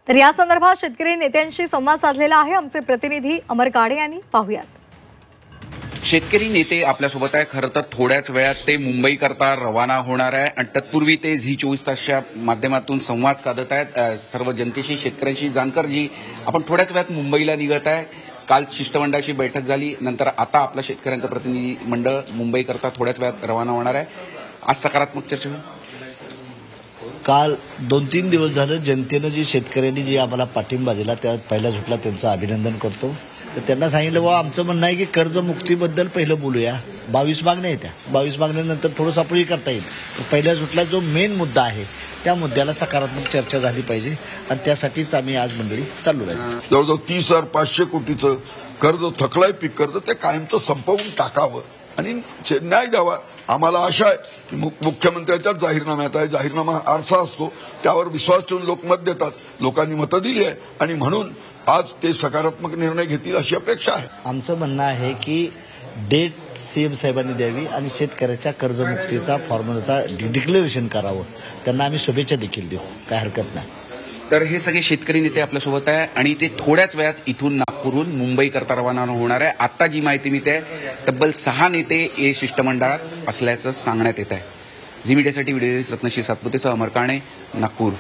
तर या संदर्भात शेतकरी नेत्यांशी संवाद साधलेला आहे आमचे प्रतिनिधी अमर काळे यांनी. पाहूयात. शेतकरी नेते आपल्यासोबत आहे. खरं तर थोड्याच वेळात ते मुंबई करता रवाना होणार आहे आणि तत्पूर्वी ते झी24 तासच्या माध्यमातून संवाद साधत आहेत सर्व जनतेशी, शेतकऱ्यांशी. जानकर जी, आपण थोड्याच वेळात मुंबईला निघत आहे. काल शिष्टमंडळाची बैठक झाली, नंतर आता आपलं शेतकऱ्यांचं प्रतिनिधी मंडळ मुंबई करता थोड्याच वेळात रवाना होणार आहे. आज सकारात्मक चर्चा होईल. काल 2-3 दिवस झालं जनतेनं शेतकऱ्यांनी आम्हाला पाठिंबा दिला त्या पहिल्या झोटला त्यांचं अभिनंदन करतो. तर त्यांना सांगितलं बाबा आमचं म्हणणं आहे की कर्जमुक्तीबद्दल पहिलं बोलूया. 22 मागण्या आहेत, त्या 22 मागण्यानंतर थोडंसं आपण करता येईल. पहिल्या झोटला जो मेन मुद्दा आहे त्या मुद्द्याला सकारात्मक चर्चा झाली पाहिजे आणि त्यासाठीच आम्ही आज मंडळी चाललो आहे. जवळजवळ 30,500 कोटीचं कर्ज थकलाय, पीक कर्ज, ते कायमचं संपवून टाकावं आणि न्याय द्यावा. आम्हाला आशा आहे की मुख्यमंत्र्यांच्याच जाहीरनाम्यात आहे. जाहीरनामा आरसा असतो, त्यावर विश्वास ठेवून लोक मत देतात. लोकांनी मतं दिली आहे आणि म्हणून आज ते सकारात्मक निर्णय घेतील अशी अपेक्षा आहे. आमचं म्हणणं आहे की डेट सीएम साहेबांनी द्यावी आणि शेतकऱ्याच्या कर्जमुक्तीचा फॉर्म्युलाचा डिक्लेरेशन करावं. त्यांना आम्ही शुभेच्छा देखील देऊ, काय हरकत नाही. तर हे सगळे शेतकरी नेते आपल्यासोबत आहे आणि ते थोड्याच वेळात इथून नागपूरहून मुंबई करता रवाना होणार आहे. आता जी माहिती मिळते आहे तब्बल 6 नेते हे शिष्टमंडळात असल्याचं सांगण्यात येत आहे. Zee मीडियासाठी video Ratnashree सातपुतेसह Amar Kale, Nagpur.